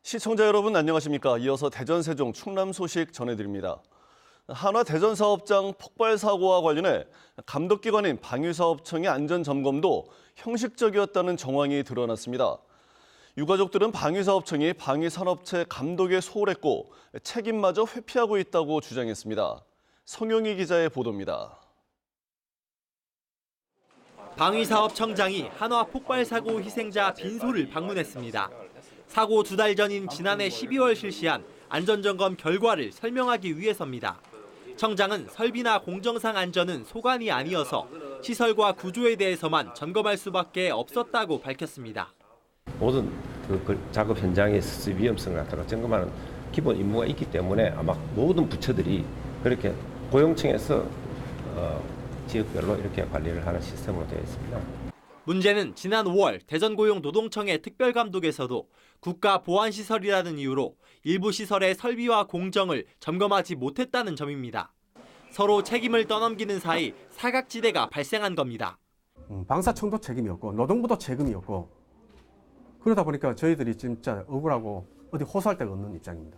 시청자 여러분 안녕하십니까? 이어서 대전, 세종, 충남 소식 전해드립니다. 한화 대전사업장 폭발 사고와 관련해 감독기관인 방위사업청의 안전점검도 형식적이었다는 정황이 드러났습니다. 유가족들은 방위사업청이 방위산업체 감독에 소홀했고 책임마저 회피하고 있다고 주장했습니다. 성용희 기자의 보도입니다. 방위사업청장이 한화 폭발 사고 희생자 빈소를 방문했습니다. 사고 2달 전인 지난해 12월 실시한 안전점검 결과를 설명하기 위해서입니다. 청장은 설비나 공정상 안전은 소관이 아니어서 시설과 구조에 대해서만 점검할 수밖에 없었다고 밝혔습니다. 모든 그 작업 현장의 스스 위험성을 갖다가 점검하는 기본 임무가 있기 때문에 아마 모든 부처들이 그렇게 고용청에서 지역별로 이렇게 관리를 하는 시스템으로 되어 있습니다. 문제는 지난 5월 대전고용노동청의 특별감독에서도 국가보안시설이라는 이유로 일부 시설의 설비와 공정을 점검하지 못했다는 점입니다. 서로 책임을 떠넘기는 사이 사각지대가 발생한 겁니다. 방사청도 책임이었고 노동부도 책임이었고 그러다 보니까 저희들이 진짜 억울하고 어디 호소할 데가 없는 입장입니다.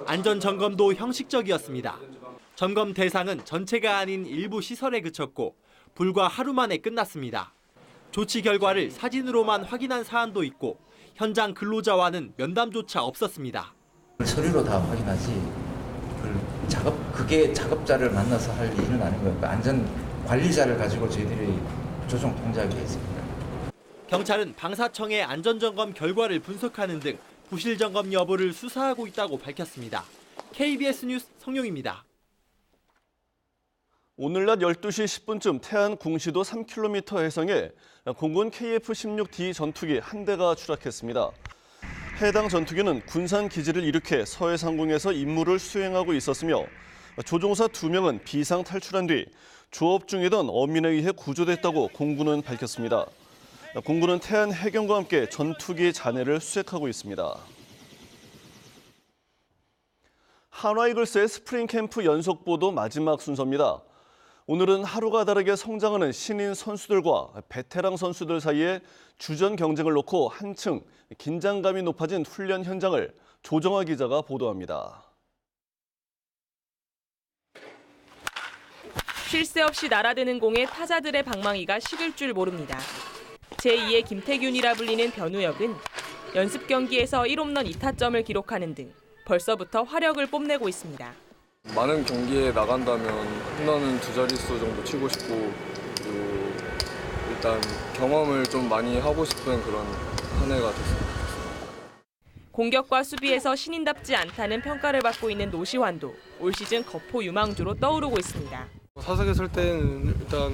안전점검도 형식적이었습니다. 점검 대상은 전체가 아닌 일부 시설에 그쳤고 불과 하루 만에 끝났습니다. 조치 결과를 사진으로만 확인한 사안도 있고 현장 근로자와는 면담조차 없었습니다. 서류로 다 확인하지 그게 작업자를 만나서 할 일은 아닌 거예요. 안전 관리자를 가지고 저희들이 조정 통제하게 했습니다. 경찰은 방사청의 안전점검 결과를 분석하는 등 부실 점검 여부를 수사하고 있다고 밝혔습니다. KBS 뉴스 성용입니다. 오늘 낮 12시 10분쯤 태안 궁시도 3km 해상에 공군 KF-16D 전투기 한 대가 추락했습니다. 해당 전투기는 군산 기지를 이륙해 서해상공에서 임무를 수행하고 있었으며 조종사 2명은 비상 탈출한 뒤 조업 중이던 어민에 의해 구조됐다고 공군은 밝혔습니다. 공군은 태안 해경과 함께 전투기 잔해를 수색하고 있습니다. 한화 이글스의 스프링 캠프 연속 보도 마지막 순서입니다. 오늘은 하루가 다르게 성장하는 신인 선수들과 베테랑 선수들 사이에 주전 경쟁을 놓고 한층 긴장감이 높아진 훈련 현장을 조정아 기자가 보도합니다. 쉴 새 없이 날아드는 공에 타자들의 방망이가 식을 줄 모릅니다. 제2의 김태균이라 불리는 변우혁은 연습 경기에서 1홈런 2타점을 기록하는 등 벌써부터 화력을 뽐내고 있습니다. 많은 경기에 나간다면 홈런은 2자릿수 정도 치고 싶고 그리고 일단 경험을 좀 많이 하고 싶은 그런 한 해가 됐습니다. 공격과 수비에서 신인답지 않다는 평가를 받고 있는 노시환도 올 시즌 거포 유망주로 떠오르고 있습니다. 사석에 설 때는 일단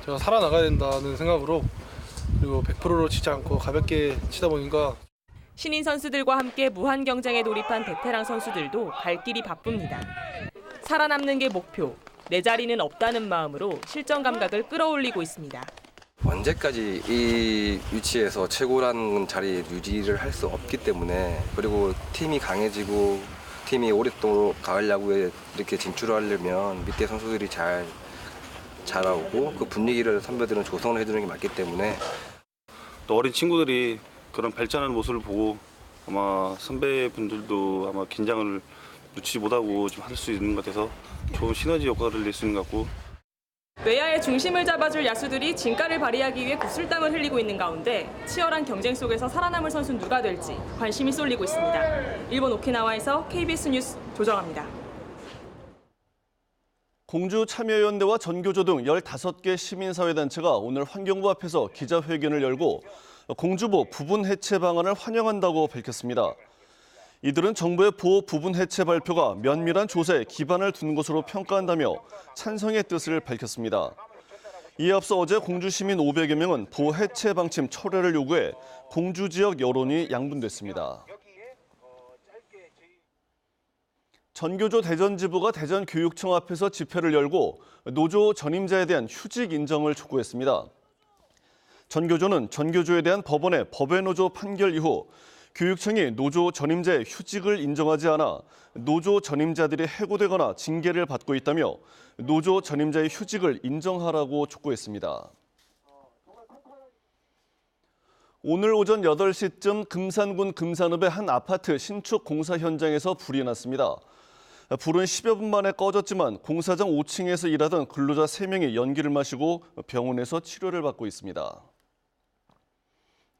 제가 살아나가야 된다는 생각으로 그리고 100%로 치지 않고 가볍게 치다 보니까 신인 선수들과 함께 무한 경쟁에 돌입한 베테랑 선수들도 갈 길이 바쁩니다. 살아남는 게 목표, 내 자리는 없다는 마음으로 실전 감각을 끌어올리고 있습니다. 언제까지 이 위치에서 최고라는 자리 유지를 할 수 없기 때문에 그리고 팀이 강해지고 팀이 오랫도록 가을 야구에 이렇게 진출하려면 밑에 선수들이 잘 자라오고 그 분위기를 선배들은 조성을 해주는 게 맞기 때문에 또 어린 친구들이 그런 발전하는 모습을 보고 아마 선배분들도 아마 긴장을 놓치지 못하고 좀 할 수 있는 것 같아서 좋은 시너지 효과를 낼 수 있는 것 같고 외야의 중심을 잡아줄 야수들이 진가를 발휘하기 위해 구슬땀을 흘리고 있는 가운데 치열한 경쟁 속에서 살아남을 선수는 누가 될지 관심이 쏠리고 있습니다. 일본 오키나와에서 KBS 뉴스 조정아입니다. 공주 참여연대와 전교조 등 15개 시민사회단체가 오늘 환경부 앞에서 기자회견을 열고 공주보 부분 해체 방안을 환영한다고 밝혔습니다. 이들은 정부의 보호 부분 해체 발표가 면밀한 조사에 기반을 둔 것으로 평가한다며 찬성의 뜻을 밝혔습니다. 이에 앞서 어제 공주 시민 500여 명은 보호 해체 방침 철회를 요구해 공주 지역 여론이 양분됐습니다. 전교조 대전지부가 대전교육청 앞에서 집회를 열고 노조 전임자에 대한 휴직 인정을 촉구했습니다. 전교조는 전교조에 대한 법원의 법외노조 판결 이후 교육청이 노조 전임자의 휴직을 인정하지 않아 노조 전임자들이 해고되거나 징계를 받고 있다며 노조 전임자의 휴직을 인정하라고 촉구했습니다. 오늘 오전 8시쯤 금산군 금산읍의 한 아파트 신축 공사 현장에서 불이 났습니다. 불은 10여 분 만에 꺼졌지만 공사장 5층에서 일하던 근로자 3명이 연기를 마시고 병원에서 치료를 받고 있습니다.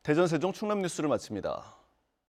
대전 세종 충남 뉴스를 마칩니다.